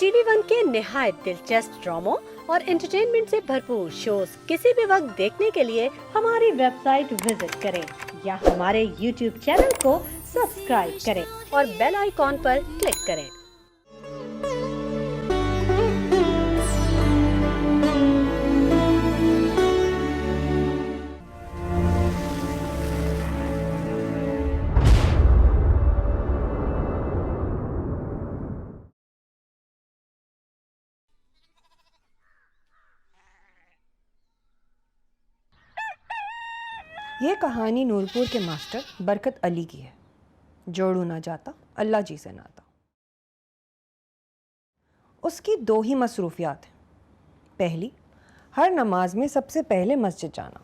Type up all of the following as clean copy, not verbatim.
TV one के निहायत दिलचस्प ड्रामों और एंटरटेनमेंट से भरपूर शोज किसी भी वक्त देखने के लिए हमारी वेबसाइट विजिट करें या हमारे यूट्यूब चैनल को सब्सक्राइब करें और बेल आइकॉन पर क्लिक करें। ये कहानी नूरपुर के मास्टर बरकत अली की है। जोड़ू ना जाता अल्लाह जी से नाता। उसकी दो ही मसरूफियात हैं। पहली, हर नमाज में सबसे पहले मस्जिद जाना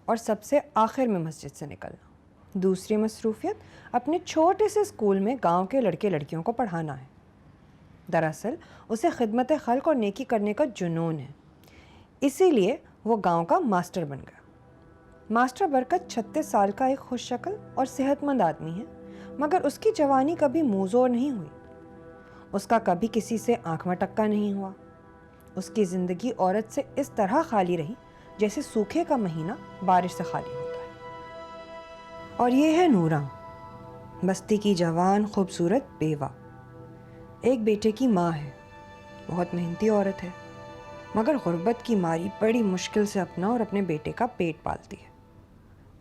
और सबसे आखिर में मस्जिद से निकलना। दूसरी मसरूफियत अपने छोटे से स्कूल में गांव के लड़के लड़कियों को पढ़ाना है। दरअसल उसे खिदमत खल्क और नेकी करने का जुनून है, इसीलिए वो गांव का मास्टर बन गया। मास्टर बरकत 36 साल का एक खुश शक्ल और सेहतमंद आदमी है, मगर उसकी जवानी कभी मुंहजोर नहीं हुई। उसका कभी किसी से आंख मटक्का नहीं हुआ। उसकी ज़िंदगी औरत से इस तरह खाली रही जैसे सूखे का महीना बारिश से खाली होता है। और ये है नूरा, बस्ती की जवान खूबसूरत बेवा। एक बेटे की माँ है, बहुत मेहनती औरत है, मगर गुर्बत की मारी बड़ी मुश्किल से अपना और अपने बेटे का पेट पालती है।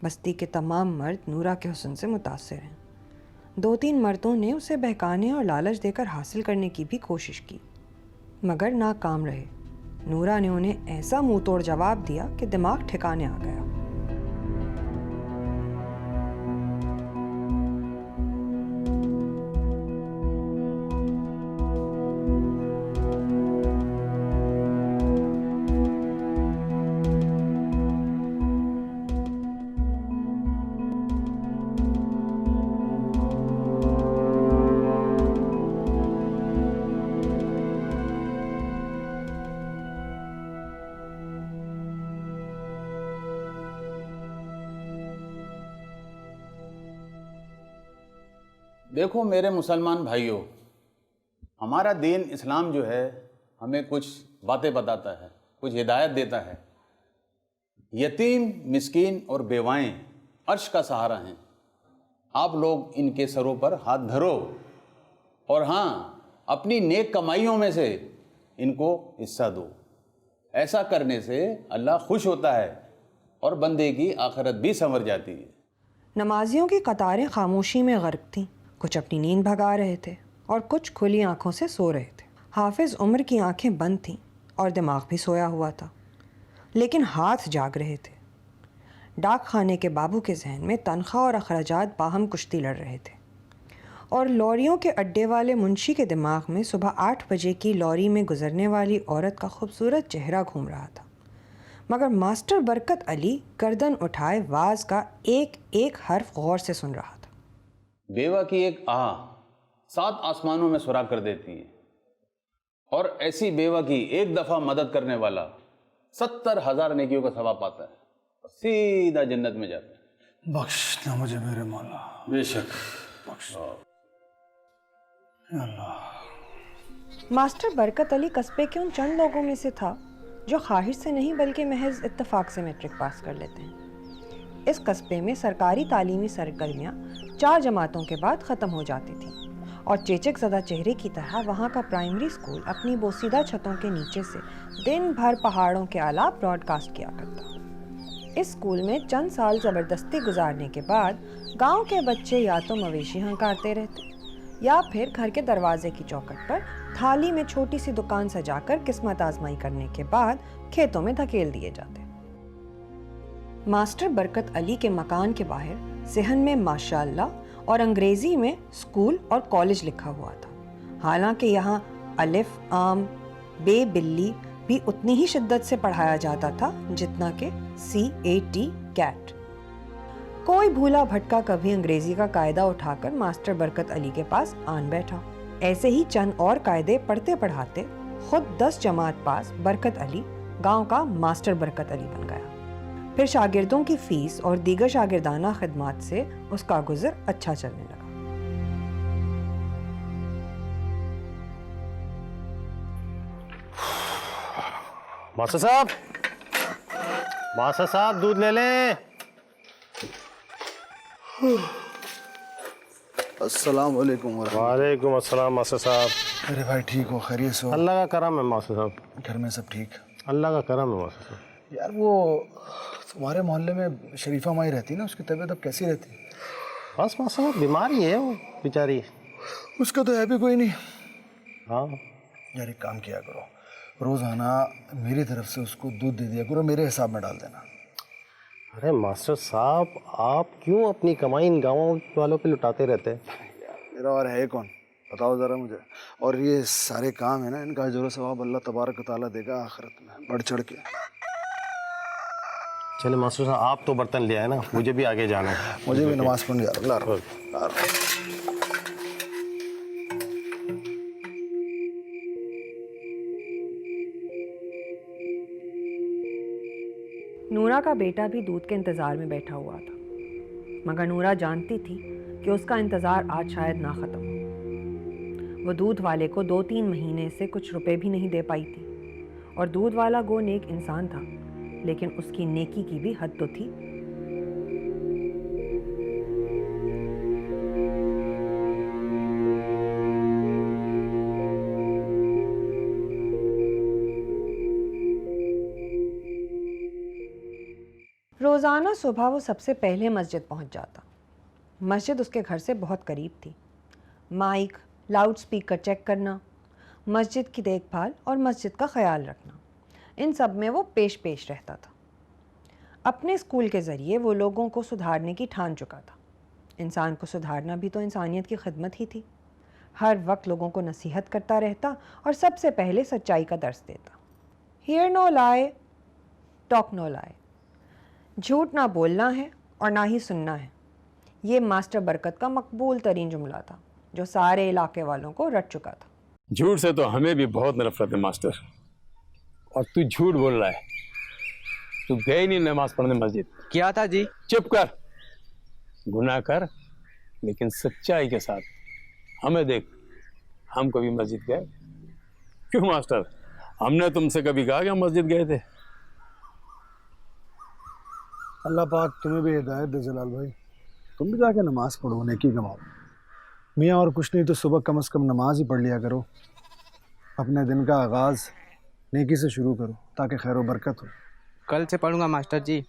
बस्ती के तमाम मर्द नूरा के हुस्न से मुतासिर हैं। 2-3 मर्दों ने उसे बहकाने और लालच देकर हासिल करने की भी कोशिश की, मगर नाकाम रहे। नूरा ने उन्हें ऐसा मुंह तोड़ जवाब दिया कि दिमाग ठिकाने आ गया। देखो मेरे मुसलमान भाइयों, हमारा दीन इस्लाम जो है हमें कुछ बातें बताता है, कुछ हिदायत देता है। यतीम, मिस्कीन और बेवाएं अर्श का सहारा हैं। आप लोग इनके सरों पर हाथ धरो और हाँ, अपनी नेक कमाइयों में से इनको हिस्सा दो। ऐसा करने से अल्लाह खुश होता है और बंदे की आखिरत भी संवर जाती है। नमाजियों की कतारें खामोशी में गर्क थीं। कुछ अपनी नींद भगा रहे थे और कुछ खुली आंखों से सो रहे थे। हाफिज उमर की आंखें बंद थीं और दिमाग भी सोया हुआ था, लेकिन हाथ जाग रहे थे। डाक खाने के बाबू के जहन में तनख्वाह और अखराजात बाहम कुश्ती लड़ रहे थे, और लॉरियों के अड्डे वाले मुंशी के दिमाग में सुबह 8 बजे की लॉरी में गुजरने वाली औरत का खूबसूरत चेहरा घूम रहा था। मगर मास्टर बरकत अली गर्दन उठाए वाज का एक एक हर्फ गौर से सुन रहा था। बेवा की एक आह 7 आसमानों में सुराग कर देती है, और ऐसी बेवा की एक दफा मदद करने वाला 70,000 नेकियों का सवाब पाता है और सीधा जन्नत में जाता है। बख्शना मुझे मेरे मौला, बेशक बख्श अल्लाह। मास्टर बरकत अली कस्बे के उन चंद लोगों में से था जो ख्वाहिश से नहीं बल्कि महज इत्तेफाक से मैट्रिक पास कर लेते हैं। इस कस्बे में सरकारी तालीमी सरगर्मियाँ 4 जमातों के बाद ख़त्म हो जाती थी, और चेचक ज़दा चेहरे की तरह वहाँ का प्राइमरी स्कूल अपनी बोसीदा छतों के नीचे से दिन भर पहाड़ों के आला ब्रॉडकास्ट किया करता। इस स्कूल में चंद साल ज़बरदस्ती गुजारने के बाद गांव के बच्चे या तो मवेशी हंकारते रहते या फिर घर के दरवाजे की चौखट पर थाली में छोटी सी दुकान सजाकर किस्मत आजमाई करने के बाद खेतों में धकेल दिए जाते। मास्टर बरकत अली के मकान के बाहर सेहन में माशाअल्लाह और अंग्रेजी में स्कूल और कॉलेज लिखा हुआ था। हालांकि यहाँ अलिफ, आम, बे, बिल्ली भी उतनी ही शिद्दत से पढ़ाया जाता था जितना कि CAT, कैट। कोई भूला भटका कभी अंग्रेजी का कायदा उठाकर मास्टर बरकत अली के पास आन बैठा। ऐसे ही चंद और कायदे पढ़ते पढ़ाते खुद 10 जमात पास बरकत अली गांव का मास्टर बरकत अली बन गया। फिर शागिर्दों की फीस और दीगर शागिर्दाना खिदमात से उसका गुजर अच्छा चलने लगा। मास्टर साहब, मास्टर साहब दूध ले लें। अस्सलाम वालेकुम। वालेकुम अस्सलाम मास्टर साहब। अरे भाई ठीक हो, खैरियत से हो? अल्लाह का करम है मास्टर साहब। घर में सब ठीक? अल्लाह का करम है मास्टर साहब। यार वो तुम्हारे मोहल्ले में शरीफा माई रहती ना, उसकी तबीयत अब कैसी रहती? बस मास्टर साहब बीमार ही है वो बेचारी। उसका तो है भी कोई नहीं। हाँ यार एक काम किया करो, रोज़ाना मेरी तरफ से उसको दूध दे दिया करो, मेरे हिसाब में डाल देना। अरे मास्टर साहब आप क्यों अपनी कमाई इन गाँव वालों पे लुटाते रहते हैं? मेरा और है कौन, बताओ ज़रा मुझे। और ये सारे काम है ना, इनका अजर सवाब अल्लाह तबारक व तआला देगा आखिरत में बढ़ चढ़ के। चले मास्टर साहब आप तो बर्तन ले आए ना, मुझे भी आगे जाना है। मुझे भी नमाज पढ़ने जा रहा हूँ। नूरा का बेटा भी दूध के इंतज़ार में बैठा हुआ था, मगर नूरा जानती थी कि उसका इंतज़ार आज शायद ना ख़त्म हो। वो दूध वाले को 2-3 महीने से कुछ रुपए भी नहीं दे पाई थी। और दूध वाला गो नेक इंसान था, लेकिन उसकी नेकी की भी हद तो थी। रोज़ाना सुबह वो सबसे पहले मस्जिद पहुंच जाता। मस्जिद उसके घर से बहुत करीब थी। माइक, लाउड स्पीकर चेक करना, मस्जिद की देखभाल और मस्जिद का ख्याल रखना, इन सब में वो पेश रहता था। अपने स्कूल के ज़रिए वो लोगों को सुधारने की ठान चुका था। इंसान को सुधारना भी तो इंसानियत की खिदमत ही थी। हर वक्त लोगों को नसीहत करता रहता और सबसे पहले सच्चाई का दर्स देता। हियर नो लाए, टॉक नो लाए। झूठ ना बोलना है और ना ही सुनना है। ये मास्टर बरकत का मकबूल तरीन जुमला था, जो सारे इलाके वालों को रट चुका था। झूठ से तो हमें भी बहुत नफरत है मास्टर, और तू झूठ बोल रहा है। तू गए नहीं नमाज पढ़ने मस्जिद। क्या था जी? चुप कर, गुनाह कर लेकिन सच्चाई के साथ। हमें देख, हम कभी मस्जिद गए? क्यों मास्टर, हमने तुमसे कभी कहा कि हम मस्जिद गए थे? अल्लाह पाक तुम्हें भी हिदायत दे जलाल भाई, तुम भी जाके नमाज पढ़ो, नेकी कमाओ। मियाँ और कुछ नहीं तो सुबह कम से कम नमाज ही पढ़ लिया करो। अपने दिन का आगाज़ नेकी से शुरू करो ताकि खैर व बरकत हो। कल से पढ़ूंगा मास्टर जी।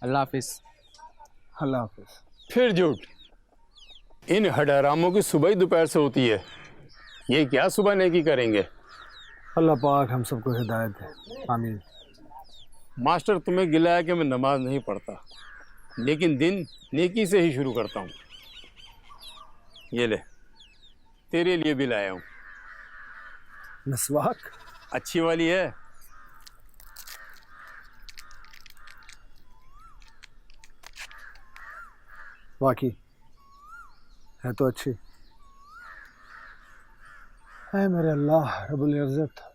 अल्लाह हाफिज। अल्लाह हाफिज। फिर झूठ। इन हडरामों की सुबह ही दोपहर से होती है। ये क्या सुबह नेकी करेंगे? अल्लाह पाक हम सबको हिदायत दे, आमीन। मास्टर तुम्हें गिला है कि मैं नमाज नहीं पढ़ता, लेकिन दिन नेकी से ही शुरू करता हूँ। ये ले, तेरे लिए भी लाया हूँ। मिसवाक अच्छी वाली है। वाकई है तो अच्छी है। मेरे अल्लाह रब्बुल इज़्ज़त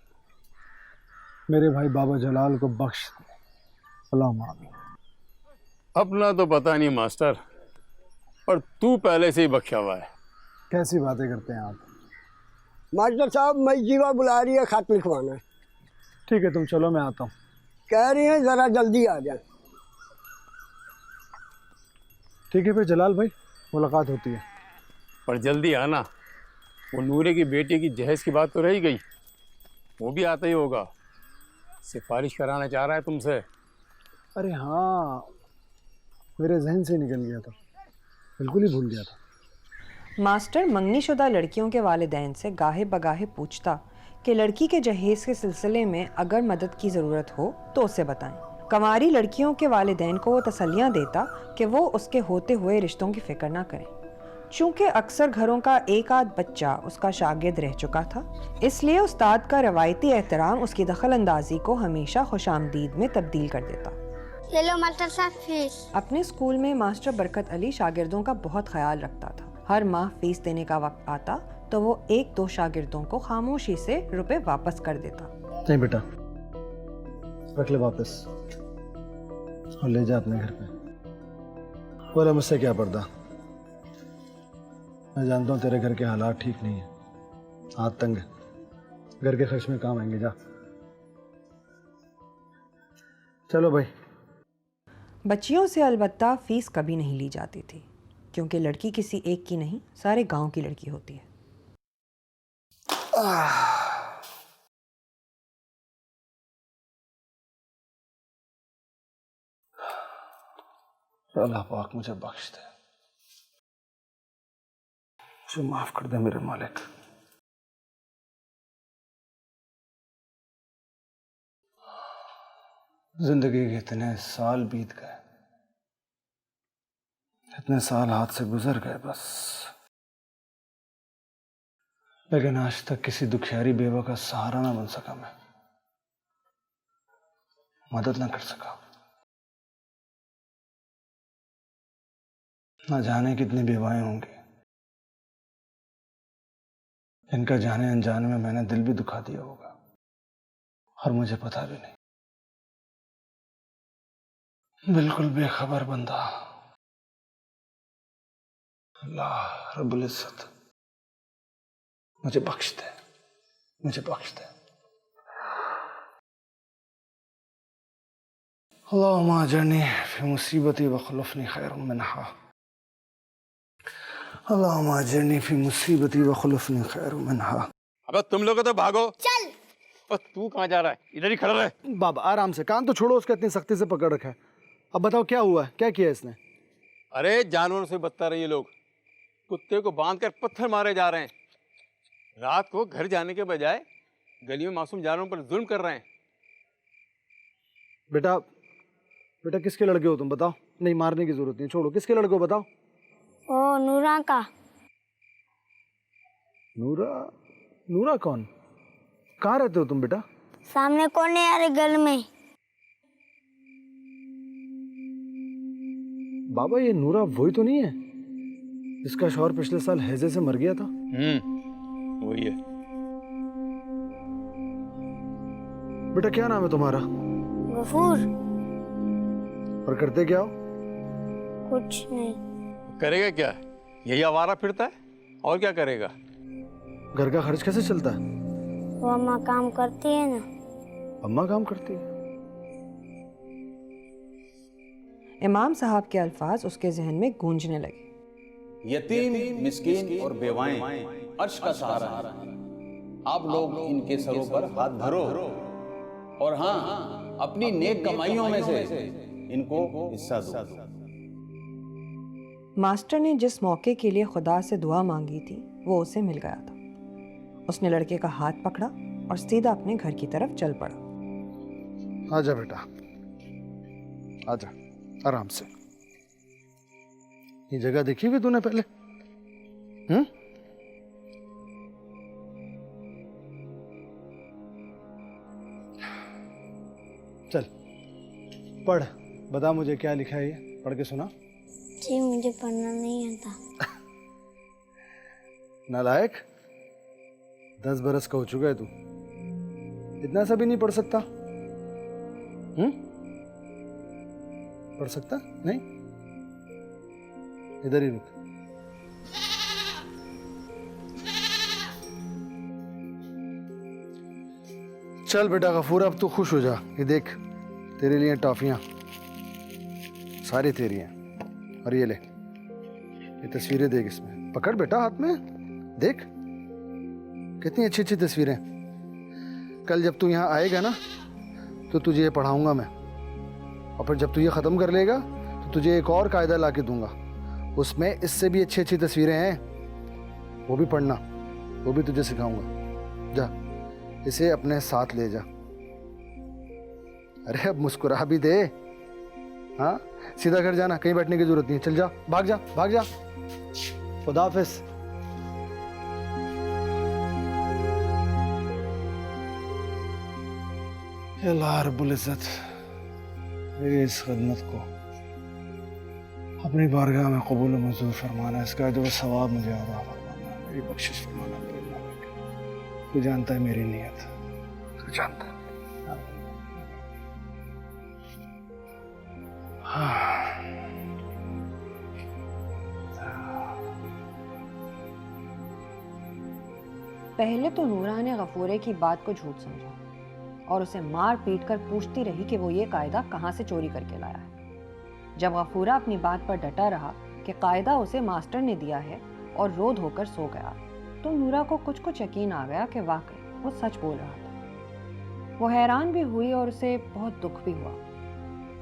मेरे भाई बाबा जलाल को बख्श दे। अल्लाहुम्मा आमीन। अपना तो पता नहीं मास्टर, पर तू पहले से ही बख्शा हुआ है। कैसी बातें करते हैं आप? मास्टर साहब मैं जीवा बुला रही है, खत लिखवाना है। ठीक है तुम चलो, मैं आता हूँ। कह रही हैं ज़रा जल्दी आ जाए। ठीक है फिर जलाल भाई, मुलाकात होती है। पर जल्दी आना। वो नूरे की बेटी की जहेज की बात तो रह ही गई, वो भी आता ही होगा। सिफारिश कराना चाह रहा है तुमसे। अरे हाँ, मेरे जहन से निकल गया था, बिल्कुल ही भूल गया था। मास्टर मंगनीशुदा लड़कियों के वालिदैन से गाहे बगाहे पूछता कि लड़की के जहेज़ के सिलसिले में अगर मदद की ज़रूरत हो तो उसे बताएं। कंवारी लड़कियों के वालिदैन को वो तसल्लियाँ देता कि वो उसके होते हुए रिश्तों की फ़िक्र ना करें। चूँकि अक्सर घरों का एक आध बच्चा उसका शागिर्द रह चुका था, इसलिए उस्ताद का रवायती एहतराम उसकी दखल अंदाजी को हमेशा खुशामदीद में तब्दील कर देता। ये लो मास्टर साहब फीस। अपने स्कूल में मास्टर बरकत अली शागिर्दों का बहुत ख्याल रखता था। हर माह फीस देने का वक्त आता तो वो 1-2 शागिर्दों को खामोशी से रुपए वापस कर देता। नहीं बेटा, रख ले वापस और ले जा अपने घर पे। बोले मुझसे क्या पर्दा, मैं जानता हूँ तेरे घर के हालात ठीक नहीं है, हाथ तंग है, घर के खर्च में काम आएंगे। जा चलो भाई। बच्चियों से अलबत्ता फ़ीस कभी नहीं ली जाती थी, क्योंकि लड़की किसी एक की नहीं, सारे गांव की लड़की होती है। अल्लाह पाक मुझे बख्श दे, मुझे माफ कर दे मेरे मालिक। जिंदगी के इतने साल बीत गए, इतने साल हाथ से गुजर गए बस, लेकिन आज तक किसी दुखियारी बेवा का सहारा ना बन सका, मैं मदद ना कर सका। ना जाने कितनी बेवाएं होंगी, इनका जाने अनजाने में मैंने दिल भी दुखा दिया होगा और मुझे पता भी नहीं। बिल्कुल बेखबर बंदा। अल्लाह रब्बुल इज्जत मुझे बख्श दे, मुझे बख्श दे। अल्लाहुम्मा अजरनी फी मुसीबती व खुलफनी खैरुम मिनहा। अल्लाहुम्मा अजरनी फी मुसीबती व खुलफनी खैरुम मिनहा। अबे तुम लोग तो भागो। चल। और तू कहाँ जा रहा है? इधर ही खड़ा रहे। बाबा आराम से, कान तो छोड़ो, उसका इतनी सख्ती से पकड़ रखा है। अब बताओ क्या हुआ है, क्या किया इसने? अरे जानवरों से बदतर है ये लोग, कुत्ते को बांधकर पत्थर मारे जा रहे हैं। रात को घर जाने के बजाय गली में मासूम जानवरों पर जुल्म कर रहे हैं। बेटा बेटा किसके लड़के हो तुम, बताओ। नहीं मारने की जरूरत नहीं, छोड़ो। किसके लड़के हो बताओ? ओ नूरा का। नूरा? नूरा कौन? कहाँ रहते हो तुम बेटा? सामने कोने वाले घर में। बाबा ये नूरा वही तो नहीं है जिसका शौहर पिछले साल हैजे से मर गया था? वही है। बेटा क्या नाम है तुम्हारा? गफूर। और करते क्या हो? कुछ नहीं। करेगा क्या, यही आवारा फिरता है, और क्या करेगा? घर का खर्च कैसे चलता है? वो अम्मा काम करती है ना। अम्मा काम करती है? इमाम साहब के अल्फाज उसके जहन में गूंजने लगे। यतीम, मिस्कीन और बेवाएं अर्श का सहारा है। आप लोग इनके सरों पर हाथ धरो और हाँ, अपनी नेक कमाइयों में से इनको हिस्सा दो। मास्टर ने जिस मौके के लिए खुदा से दुआ मांगी थी वो उसे मिल गया था। उसने लड़के का हाथ पकड़ा और सीधा अपने घर की तरफ चल पड़ा। आजा बेटा, आजा आराम से। ये जगह देखी हुई तूने पहले? चल पढ़, बता मुझे क्या लिखा है, ये पढ़ के सुना। जी मुझे पढ़ना नहीं आता। नालायक, 10 बरस का हो चुका है तू, इतना सा भी नहीं पढ़ सकता? पढ़ सकता नहीं? इधर ही रुक। चल बेटा गफूर, अब तू खुश हो जा। ये देख तेरे लिए टॉफियां, सारी तेरी हैं। और ये ले, ये तस्वीरें देख, इसमें पकड़ बेटा हाथ में, देख कितनी अच्छी अच्छी तस्वीरें। कल जब तू यहाँ आएगा ना तो तुझे ये पढ़ाऊंगा मैं, और फिर जब तू ये ख़त्म कर लेगा तो तुझे एक और कायदा ला के दूंगा, उसमें इससे भी अच्छी अच्छी तस्वीरें हैं, वो भी पढ़ना, वो भी तुझे सिखाऊंगा। जा इसे अपने साथ ले जा। अरे अब मुस्कुरा भी दे। हाँ सीधा घर जाना, कहीं बैठने की जरूरत नहीं है। चल जा, भाग जा भाग जा। खुदा हाफिज। अल्लाह रब्बुल इज्जत मेरी इस खिदमत को अपनी बारगाह में कबूल और मंजूर फरमाना, इसका जो सवाब मुझे अता फरमाना, मेरी बख्शिश फरमाना। तू जानता है मेरी नीयत, तू जानता है। पहले तो नूरा ने गफूरे की बात को झूठ समझा, और उसे मार पीट कर पूछती रही कि वो ये कायदा कहाँ से चोरी करके लाया है। जब गफूरा अपनी बात पर डटा रहा कि कायदा उसे मास्टर ने दिया है और रो धोकर सो गया, तो नूरा को कुछ कुछ यकीन आ गया कि वाकई वो सच बोल रहा था। वो हैरान भी हुई और उसे बहुत दुख भी हुआ,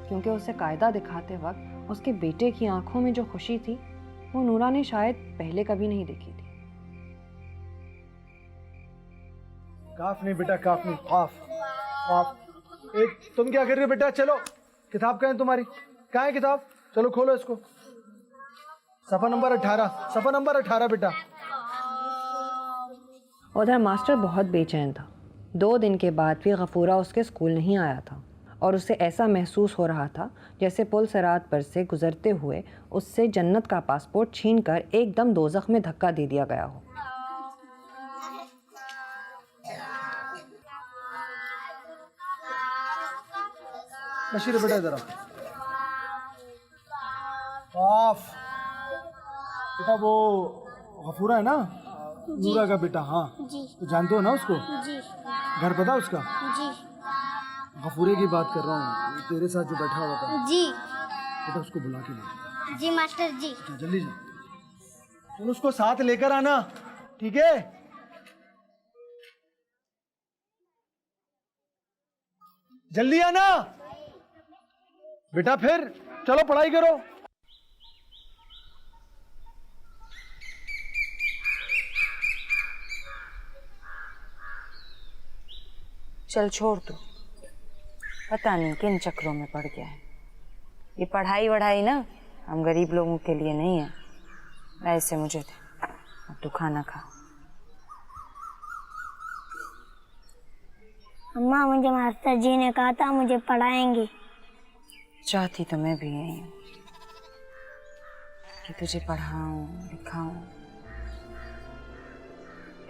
क्योंकि उसे कायदा दिखाते वक्त उसके बेटे की आंखों में जो खुशी थी वो नूरा ने शायद पहले कभी नहीं देखी थी। काफ नहीं बेटा, काफ नहीं, काफ काफ। तुम क्या कर रहे हो बेटा? चलो, किताब कहाँ है तुम्हारी? कहाँ है किताब? चलो खोलो इसको। सफा नंबर 18, सफा नंबर 18 बेटा। उधर मास्टर बहुत बेचैन था। 2 दिन के बाद भी गफूरा उसके स्कूल नहीं आया था और उसे ऐसा महसूस हो रहा था जैसे पुल सिरात पर से गुजरते हुए उससे जन्नत का पासपोर्ट छीनकर एकदम दोज़ख में धक्का दे दिया गया हो। बशीर बेटा जरा ऑफ। बेटा वो गफूरा है ना, नूरा का बेटा? हाँ जी तो जानते हो ना उसको? जी घर पता उसका? जी गफूरे की बात कर रहा हूँ, तेरे साथ जो बैठा हुआ था। जी बेटा उसको बुला के ले। जी मास्टर जी। जल्दी जा, तुम उसको साथ लेकर आना, ठीक है? जल्दी आना बेटा, फिर चलो पढ़ाई करो। चल छोड़ तू, पता नहीं किन चक्रों में पड़ गया है। ये पढ़ाई वढ़ाई ना हम गरीब लोगों के लिए नहीं है। ऐसे मुझे दे, अब तू खाना खा। अम्मा, मुझे मास्टर जी ने कहा था मुझे पढ़ाएंगे। चाहती तो मैं भी यही हूँ कि तुझे पढ़ाऊं लिखाऊं,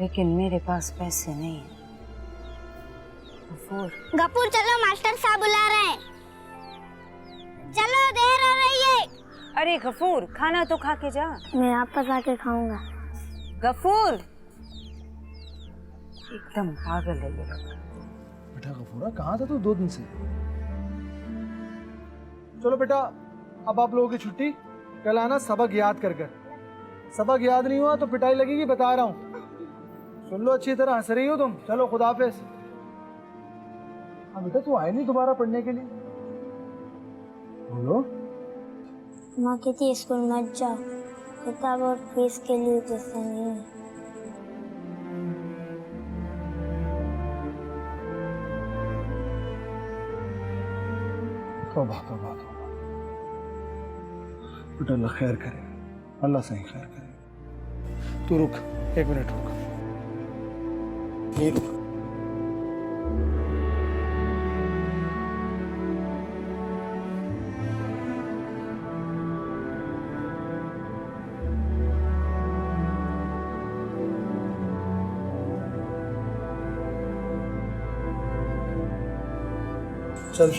लेकिन मेरे पास पैसे नहीं है। गफूर चलो, मास्टर साहब बुला रहे हैं। चलो, देर हो रही है। अरे गफूर, खाना तो खा के जा। मैं वापस आके खाऊंगा। गफूर एकदम पागल है ये। बेटा गफूरा, कहाँ था तू 2 दिन से? चलो बेटा, अब आप लोगों की छुट्टी। कल आना सबक याद कर कर। सबक याद नहीं हुआ तो पिटाई लगेगी, बता रहा हूँ। सुन लो अच्छी तरह, हंस रही हो तुम। चलो खुदा हाफिज। हाँ बेटा, तू आए नहीं दोबारा पढ़ने के लिए? बोलो। माँ कहती स्कूल मत जाओ, किताब और फीस के लिए पैसे नहीं है। तौबा तौबा तौबा। बेटा अल्लाह खैर करे, अल्लाह सही खैर करे। तू रुक, 1 मिनट रुक, नहीं रुक। चल,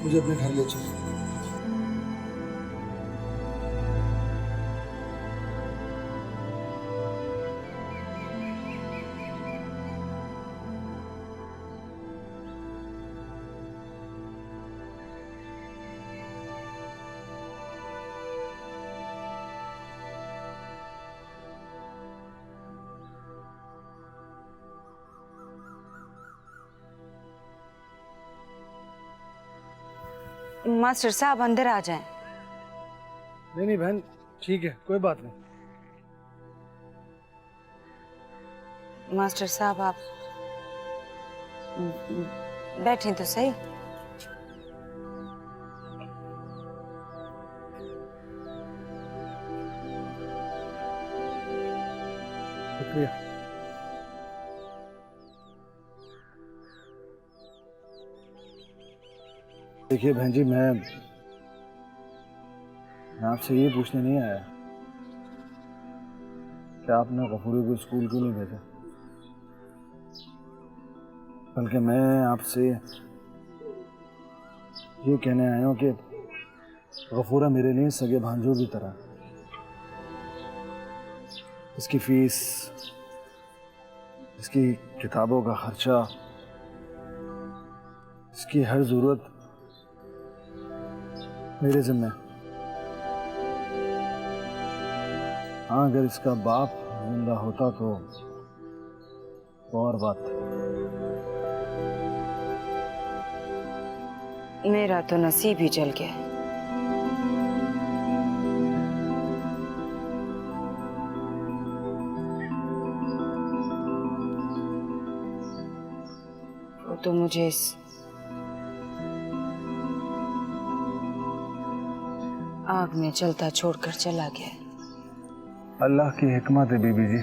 मुझे अपने घर ले चल। मास्टर साहब अंदर आ जाएं। नहीं नहीं बहन, ठीक है, कोई बात नहीं। मास्टर साहब आप बैठें तो सही। शुक्रिया। देखिए बहन जी, मैं आपसे ये पूछने नहीं आया कि आपने गफूरी को स्कूल क्यों नहीं भेजा, बल्कि मैं आपसे ये कहने आया हूँ कि गफूरा मेरे लिए सगे भांजों की तरह। इसकी फीस, इसकी किताबों का खर्चा, इसकी हर ज़रूरत मेरे ज़िम्मे। हाँ, अगर इसका बाप जिंदा होता तो और बात। मेरा तो नसीब ही जल गया। वो तो मुझे इस आग में जलता छोड़कर चला गया। अल्लाह की हिकमत है बीबी जी,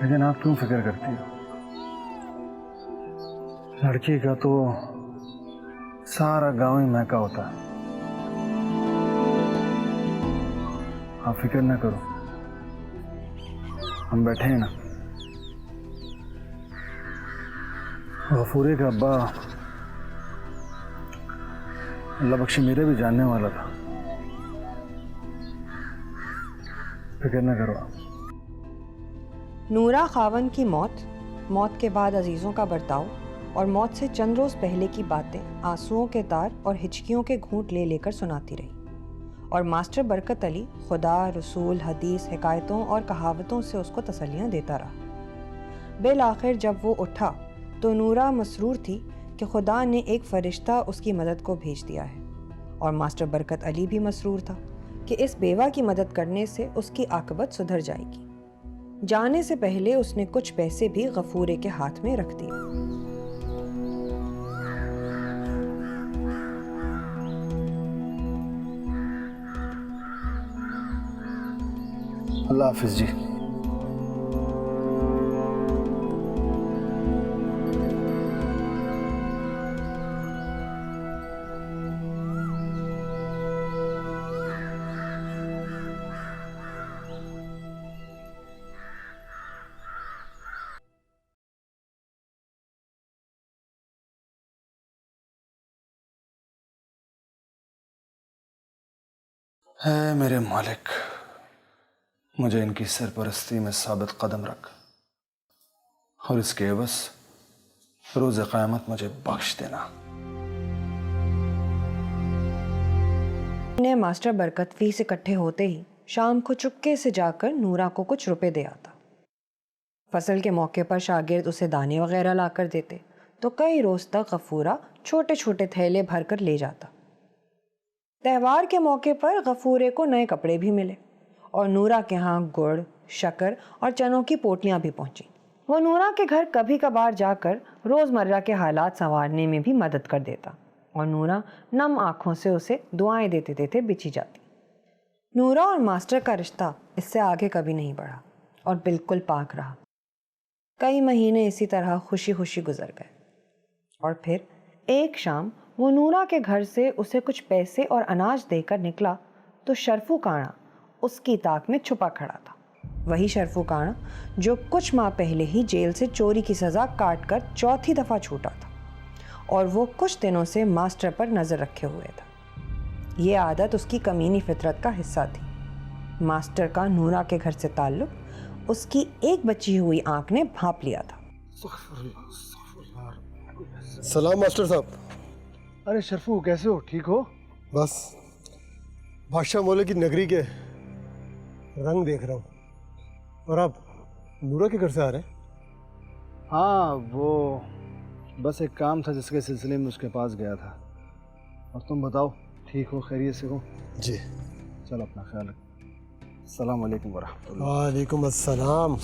लेकिन आप क्यों फिक्र करती हो? लड़की का तो सारा गांव ही महका होता है। आप फिक्र ना करो, हम बैठे हैं ना। गफूरे का अब्बा अल्लाह बख्शे मेरे भी जानने वाला था। फिक्र ना करो आप। नूरा खावन की मौत के बाद अजीज़ों का बर्ताव और मौत से चंद रोज़ पहले की बातें आंसुओं के तार और हिचकियों के घूंट ले लेकर सुनाती रही, और मास्टर बरकत अली खुदा, रसूल, हदीस, हिकायतों और कहावतों से उसको तसल्लियाँ देता रहा। बिल आखिर जब वो उठा तो नूरा मसरूर थी कि खुदा ने एक फ़रिश्ता उसकी मदद को भेज दिया है, और मास्टर बरकत अली भी मसरूर था कि इस बेवा की मदद करने से उसकी आकबत सुधर जाएगी। जाने से पहले उसने कुछ पैसे भी गफूरे के हाथ में रख दिए। अल्लाह हाफिज जी। है मेरे मालिक, मुझे इनकी सरपरस्ती में साबित कदम रख और इसके एवज रोज़ क़यामत मुझे बख्श देना। ने मास्टर बरकत फीस इकट्ठे होते ही शाम को चुपके से जाकर नूरा को कुछ रुपए दे आता। फसल के मौके पर शागिर्द उसे दाने वगैरह लाकर देते तो कई रोज तक गफूरा छोटे छोटे थैले भरकर ले जाता। त्यौहार के मौके पर गफूरे को नए कपड़े भी मिले और नूरा के यहाँ गुड़, शक्कर और चनों की पोटलियाँ भी पहुँची। वो नूरा के घर कभी कभार जाकर रोज़मर्रा के हालात संवारने में भी मदद कर देता और नूरा नम आँखों से उसे दुआएं देते देते बिछी जाती। नूरा और मास्टर का रिश्ता इससे आगे कभी नहीं बढ़ा और बिल्कुल पाक रहा। कई महीने इसी तरह खुशी खुशी गुजर गए और फिर एक शाम वो नूरा के घर से उसे कुछ पैसे और अनाज देकर निकला तो शर्फू काना उसकी ताक में छुपा खड़ा था। वही शर्फू काना जो कुछ माह पहले ही जेल से चोरी की सज़ा काट कर चौथी दफ़ा छूटा था और वो कुछ दिनों से मास्टर पर नज़र रखे हुए था। ये आदत उसकी कमीनी फितरत का हिस्सा थी। मास्टर का नूरा के घर से ताल्लुक उसकी एक बची हुई आंख ने भांप लिया था। सलाम मास्टर साहब। अरे शर्फू, कैसे हो? ठीक हो? बस बादशाह मौले की नगरी के रंग देख रहा हूँ। और आप नूरा के घर से आ रहे हैं? हाँ, वो बस एक काम था जिसके सिलसिले में उसके पास गया था। और तुम बताओ, ठीक हो, खैरियत से हो? जी। चलो अपना ख्याल रखो। अस्सलाम वालेकुम वरहमतुल्लाह। वालेकुम अस्सलाम।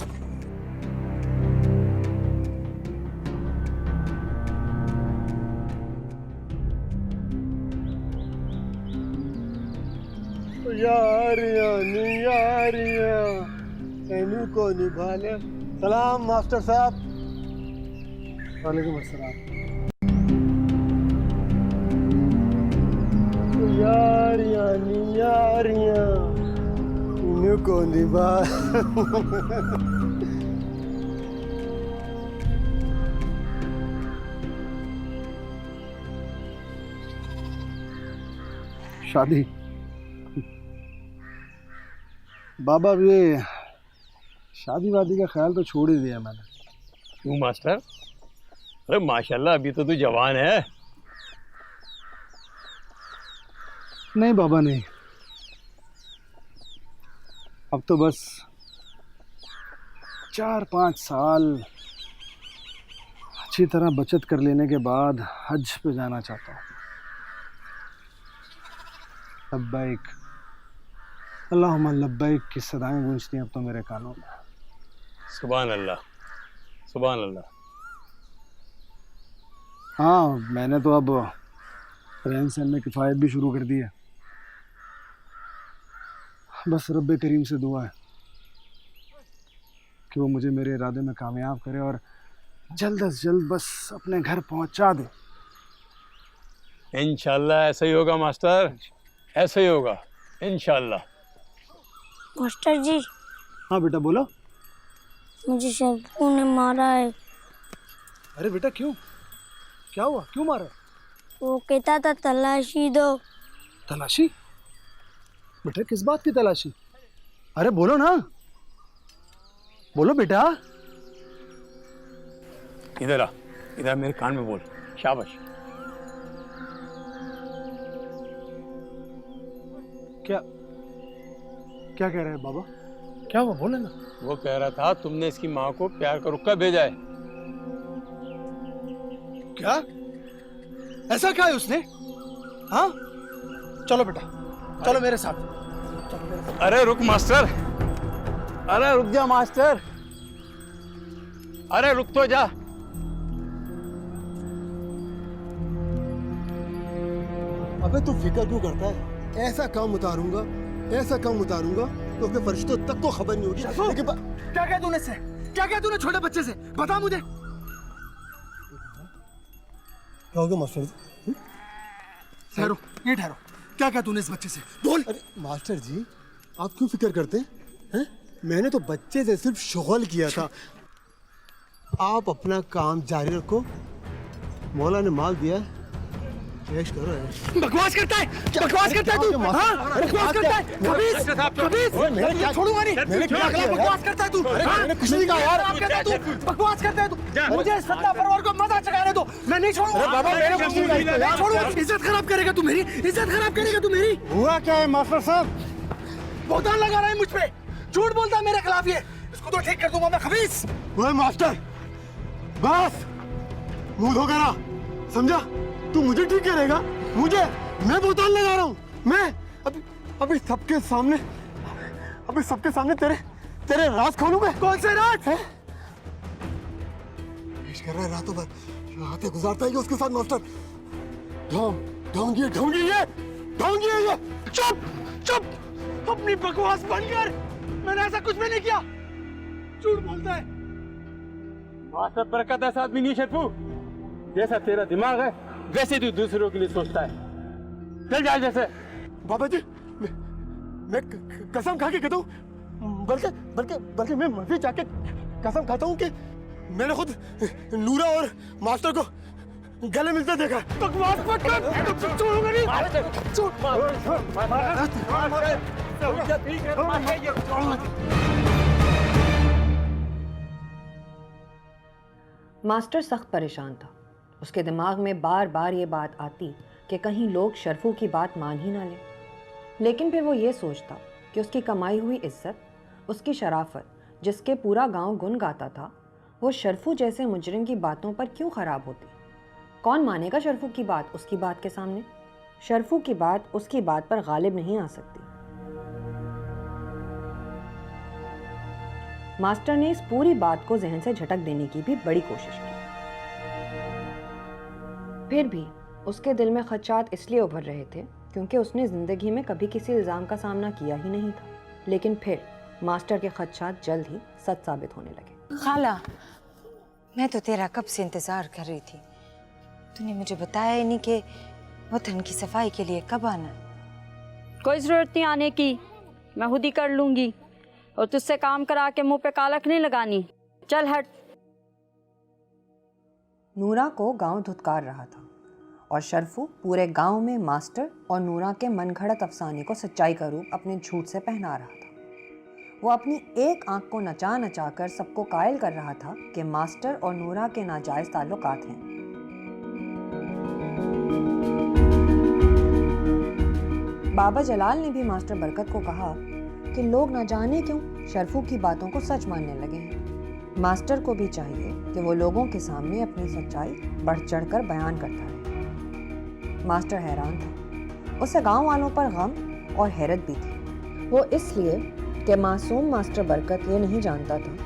यारियां एनू को निभा ले। सलाम मास्टर साहब। वालेकुम अस्सलाम। यारियां एनू को निभा। शादी बाबा, अब ये शादी वादी का ख्याल तो छोड़ ही दिया मैंने। क्यों मास्टर, अरे माशाल्लाह, अभी तो तू जवान है। नहीं बाबा नहीं, अब तो बस 4-5 साल अच्छी तरह बचत कर लेने के बाद हज पे जाना चाहता हूँ। लब्बैक अल्लाहुम्मा लब्बैक की सदाएं गूंजती हैं अब तो मेरे कानों में। सुभान अल्लाह, सुभान अल्लाह। हाँ, मैंने तो अब रहन सहन में किफ़ायत भी शुरू कर दी है। बस रब्बे करीम से दुआ है कि वो मुझे मेरे इरादे में कामयाब करे और जल्द अज जल्द बस अपने घर पहुंचा दे। इंशाल्लाह ऐसा ही होगा मास्टर, ऐसा ही होगा इंशाल्लाह। मास्टर जी, हाँ बेटा बोलो। मुझे शर्फू ने मारा है। अरे बेटा क्यों, क्या हुआ, क्यों मारा? वो कहता था तलाशी दो। तलाशी? बेटा किस बात की तलाशी? अरे बोलो ना, बोलो बेटा। इधर आ, इधर मेरे कान में बोल। शाबाश। क्या क्या कह रहे हैं बाबा? क्या हुआ, बोले ना। वो कह रहा था तुमने इसकी माँ को प्यार का रुक्का भेजा है। क्या? ऐसा क्या है उसने? हाँ, चलो बेटा, चलो मेरे साथ। अरे रुक मास्टर, अरे रुक जा मास्टर, अरे रुक तो जा। अबे तू फिक्र क्यों करता है? ऐसा काम उतारूंगा, ऐसा काम उतारूंगा तो उसके फरिश्तों तक को खबर नहीं होगी। लेकिन क्या कहा तूने से? क्या कहा तूने छोटे बच्चे से? बता मुझे। क्या होगा मास्टर जी? ठहरो, ये ठहरो, क्या कहा तूने इस बच्चे से? बोल। अरे मास्टर जी, आप क्यों फिक्र करते हैं? मैंने तो बच्चे से सिर्फ शुगल किया था। आप अपना काम जारी रखो, मौला ने माल दिया है, ऐश करो। बकवास करता है, बकवास करता है तू। हाँ, बकवास करता है। खबीस, मैं क्या छोड़ूंगा नहीं। मैंने क्या किया? बकवास करता है तू। मैंने कुछ नहीं कहा यार। बकवास करता है तू। मुझे इस सत्ता परवर को मजा चढ़ाने दो, मैं नहीं छोड़ूंगा। अरे बाबा मेरे को नहीं छोड़ूंगा। इज्जत खराब करेगा तू मेरी, इज्जत खराब करेगा तू मेरी। हुआ क्या है मास्टर साहब? बहुतान लगा रहा है मुझ पे, झूठ बोलता है मेरे खिलाफ। ये इसको तो ठीक कर दूंगा मैं। खबीस। ओए मास्टर, बस मुंह धो करा, समझा? तू मुझे ठीक करेगा? मुझे? मैं बोतल लगा रहा हूँ। मैं अभी सबके सामने, अभी सबके सामने तेरे राज खोलूंगा। कौन से राज? पेश कर रहा है रातों भर, रातें गुजारता है उसके साथ मास्टर। ढोंगी ये। चुप, अपनी बकवास बंद कर। मैंने ऐसा कुछ भी नहीं किया, झूठ बोलता है। मास्टर बरकत ऐसा आदमी नहीं शर्फू, जैसा तेरा दिमाग है वैसे तू दूसरों के लिए सोचता है। चल जा जैसे। बाबा जी, मैं कसम खा के कहता हूँ, बल्कि मैं मस्जिद जाके कसम खाता हूँ कि मैंने खुद नूरा और मास्टर को गले मिलते देखा। बकवास मत कर, छोड़ूंगा नहीं। मास्टर सख्त परेशान था। उसके दिमाग में बार बार ये बात आती कि कहीं लोग शर्फू की बात मान ही ना लें। लेकिन फिर वो ये सोचता कि उसकी कमाई हुई इज्जत, उसकी शराफत, जिसके पूरा गांव गुन गाता था, वो शर्फू जैसे मुजरिम की बातों पर क्यों ख़राब होती। कौन मानेगा शर्फू की बात उसकी बात के सामने? शर्फू की बात उसकी बात पर गालिब नहीं आ सकती। मास्टर ने इस पूरी बात को जहन से झटक देने की भी बड़ी कोशिश की। फिर भी उसके दिल में खदशात इसलिए उभर रहे थे क्योंकि उसने ज़िंदगी में कभी किसी इल्ज़ाम का सामना किया ही नहीं था। लेकिन फिर मास्टर के खदशात जल्द ही सच साबित होने लगे। खाला, मैं तो तेरा कब से इंतज़ार कर रही थी। तूने मुझे बताया ही नहीं कि वतन की सफाई के लिए कब आना। कोई ज़रूरत नहीं आने की, मैं खुद ही कर लूँगी। और तुझसे काम करा के मुंह पे कालख नहीं लगानी। चल हट। नूरा को गांव धुतकार रहा था और शर्फू पूरे गांव में मास्टर और नूरा के मनगढ़ंत अफसाने को सच्चाई का रूप अपने झूठ से पहना रहा था। वो अपनी एक आंख को नचा नचा कर सबको कायल कर रहा था कि मास्टर और नूरा के नाजायज ताल्लुकात हैं। बाबा जलाल ने भी मास्टर बरकत को कहा कि लोग न जाने क्यों शरफू की बातों को सच मानने लगे हैं। मास्टर को भी चाहिए कि वो लोगों के सामने अपनी सच्चाई बढ़ चढ़कर बयान करता रहे। मास्टर हैरान था। उसे गांव वालों पर गम और हैरत भी थी। वो इसलिए कि मासूम मास्टर बरकत ये नहीं जानता था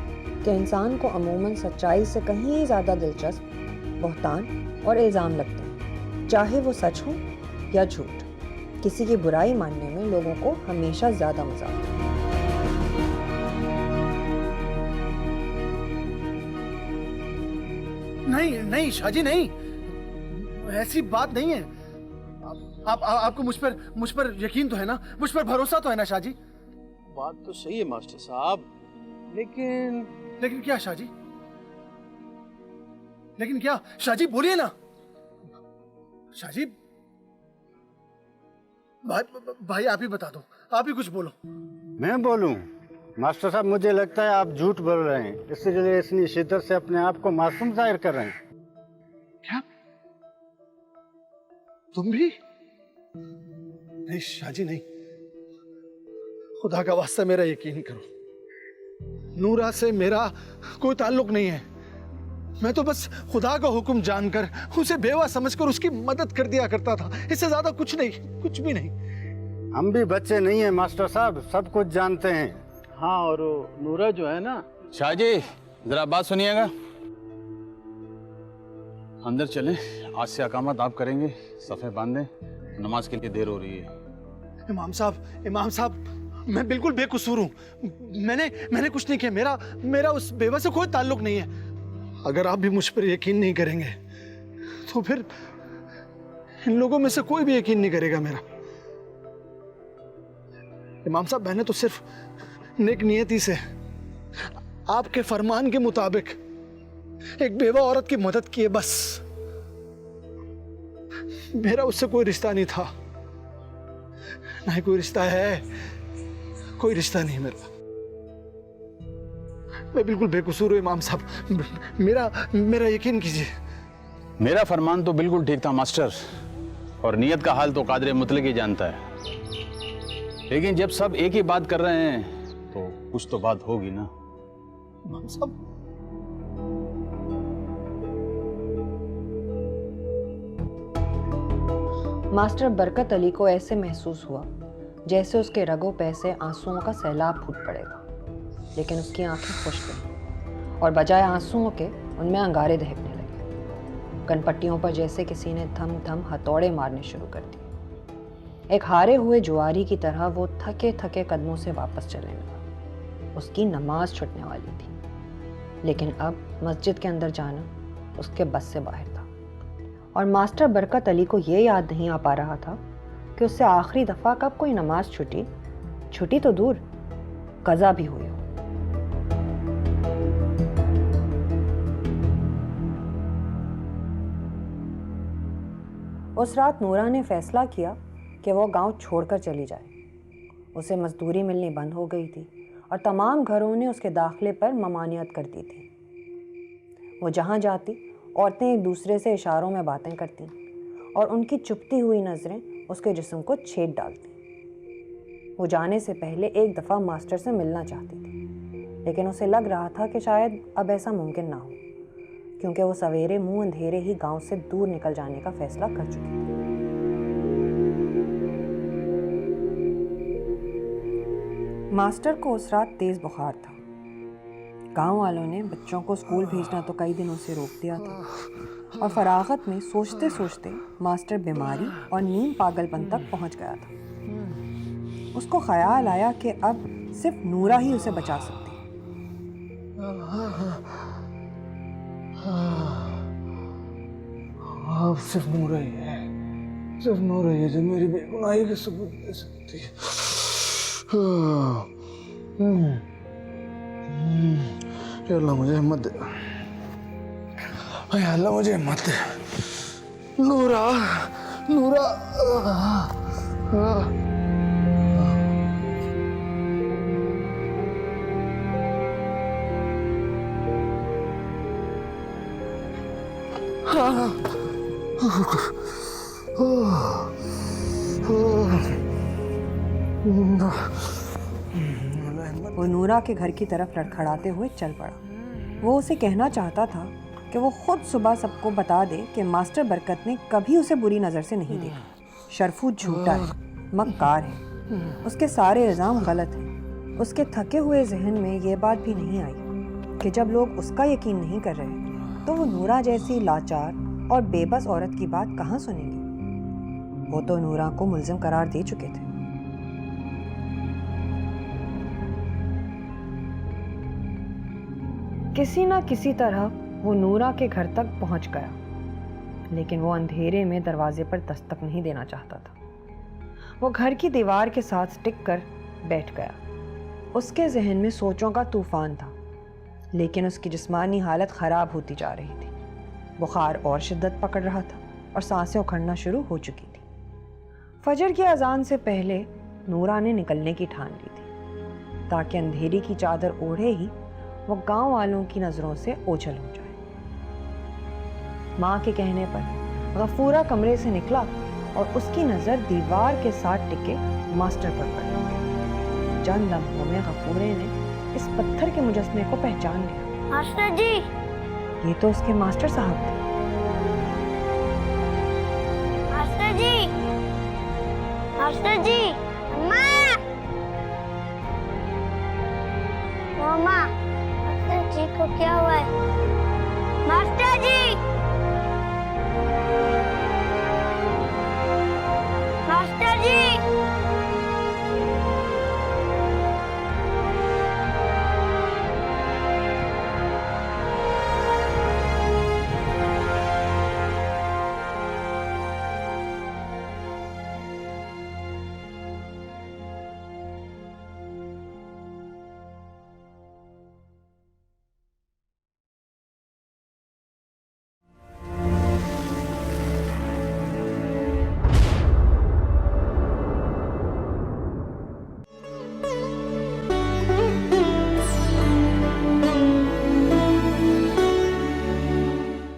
कि इंसान को अमूमन सच्चाई से कहीं ज़्यादा दिलचस्प बहतान और इल्ज़ाम लगते हैं, चाहे वो सच हो या झूठ। किसी की बुराई मानने में लोगों को हमेशा ज़्यादा मज़ा आता है। नहीं नहीं शाहजी, नहीं, ऐसी बात नहीं है। आपको मुझ पर यकीन तो है ना, मुझ पर भरोसा तो है ना शाहजी? बात तो सही है मास्टर साहब, लेकिन क्या शाहजी? लेकिन क्या शाहजी? बोलिए ना शाहजी। भाई आप ही बता दो, आप ही कुछ बोलो। मैं बोलूं? मास्टर साहब, मुझे लगता है आप झूठ बोल रहे हैं, इसलिए इतनी शिद्दत से अपने आप को मासूम जाहिर कर रहे हैं। क्या तुम भी? नहीं शाहजी नहीं, खुदा का वास्ता मेरा यकीन करो। नूरा से मेरा कोई ताल्लुक नहीं है। मैं तो बस खुदा का हुक्म जानकर उसे बेवा समझकर उसकी मदद कर दिया करता था, इससे ज्यादा कुछ नहीं, कुछ भी नहीं। हम भी बच्चे नहीं हैं मास्टर साहब, सब कुछ जानते हैं। हाँ, और नूरा जो है ना। शाहजी जरा बात सुनिएगा। अंदर चलें, आज से अकामत आप करेंगे। सफ़े बांधें, नमाज के लिए देर हो रही है। इमाम साहब, मैं बिल्कुल बेकसूर हूँ। मैंने कुछ नहीं किया। मेरा उस बेवा से कोई ताल्लुक नहीं है। अगर आप भी मुझ पर यकीन नहीं करेंगे तो फिर इन लोगों में से कोई भी यकीन नहीं करेगा मेरा। इमाम साहब, मैंने तो सिर्फ नेक नियति से आपके फरमान के मुताबिक एक बेवा औरत की मदद की है, बस। मेरा उससे कोई रिश्ता नहीं था, ना ही कोई रिश्ता है, कोई रिश्ता नहीं मेरा। मैं बिल्कुल बेकसूर हूँ इमाम साहब, मेरा यकीन कीजिए। मेरा फरमान तो बिल्कुल ठीक था मास्टर, और नियत का हाल तो कादिर मुतलक ही जानता है। लेकिन जब सब एक ही बात कर रहे हैं तो कुछ तो बात होगी ना। इमाम साहब, मास्टर बरकत अली को ऐसे महसूस हुआ जैसे उसके रगों पे से आंसुओं का सैलाब फूट पड़ेगा, लेकिन उसकी आंखें खुश्क थीं और बजाय आंसुओं के उनमें अंगारे दहकने लगे। कनपट्टियों पर जैसे किसी ने थम थम हथौड़े मारने शुरू कर दिए। एक हारे हुए जुआरी की तरह वो थके थके कदमों से वापस चलने लगा। उसकी नमाज छूटने वाली थी, लेकिन अब मस्जिद के अंदर जाना उसके बस से बाहर था। और मास्टर बरकत अली को ये याद नहीं आ पा रहा था कि उससे आखिरी दफ़ा कब कोई नमाज छुटी तो दूर, कज़ा भी हुई हो। उस रात नूरा ने फैसला किया कि वो गांव छोड़कर चली जाए। उसे मजदूरी मिलनी बंद हो गई थी और तमाम घरों ने उसके दाखिले पर ममानियत कर दी थी। वो जहाँ जाती, औरतें एक दूसरे से इशारों में बातें करती और उनकी चुपती हुई नज़रें उसके जिस्म को छेद डालती। वो जाने से पहले एक दफ़ा मास्टर से मिलना चाहती थी, लेकिन उसे लग रहा था कि शायद अब ऐसा मुमकिन ना हो, क्योंकि वो सवेरे मुंह अंधेरे ही गांव से दूर निकल जाने का फैसला कर चुकी थी। मास्टर को उस रात तेज बुखार था। गांव वालों ने बच्चों को स्कूल भेजना तो कई दिनों से रोक दिया था, और फरागत में सोचते सोचते मास्टर बीमारी और नींद पागलपन तक पहुंच गया था। उसको ख्याल आया कि अब सिर्फ नूरा ही उसे बचा सकती। अब सिर्फ नूरा ही है, सिर्फ नूरा ही है जो मेरी बेगुनाही के सबूत दे सकती है। या अल्लाह मुझे हिम्मत दे, या अल्लाह मुझे हिम्मत दे। नूरा, नूरा। वो नूरा के घर की तरफ लड़खड़ाते हुए चल पड़ा। वो उसे कहना चाहता था कि वो खुद सुबह सबको बता दे कि मास्टर बरकत ने कभी उसे बुरी नज़र से नहीं देखा। शरफू झूठा है, मक्कार है, उसके सारे इल्ज़ाम गलत हैं। उसके थके हुए जहन में ये बात भी नहीं आई कि जब लोग उसका यकीन नहीं कर रहे तो वो नूरा जैसी लाचार और बेबस औरत की बात कहाँ सुनेंगे। वो तो नूरा को मुल्ज़िम करार दे चुके थे। किसी ना किसी तरह वो नूरा के घर तक पहुंच गया, लेकिन वो अंधेरे में दरवाजे पर दस्तक नहीं देना चाहता था। वो घर की दीवार के साथ टिक कर बैठ गया। उसके जहन में सोचों का तूफान था, लेकिन उसकी जिस्मानी हालत ख़राब होती जा रही थी। बुखार और शिद्दत पकड़ रहा था और सांसें उखड़ना शुरू हो चुकी थी। फजर की अजान से पहले नूरा ने निकलने की ठान ली थी, ताकि अंधेरी की चादर ओढ़े ही वो गांव वालों की नज़रों से ओझल हो जाए। माँ के कहने पर गफूरा कमरे से निकला और उसकी नज़र दीवार के साथ टिके मास्टर पर पड़ी। चंद लम्हों में गफूरे ने इस पत्थर के मुजस्मे को पहचान लिया। मास्टर जी, ये तो उसके मास्टर साहब थे। मास्टर जी, मास्टर जी, अम्मा, मामा, मास्टर जी को क्या हुआ है?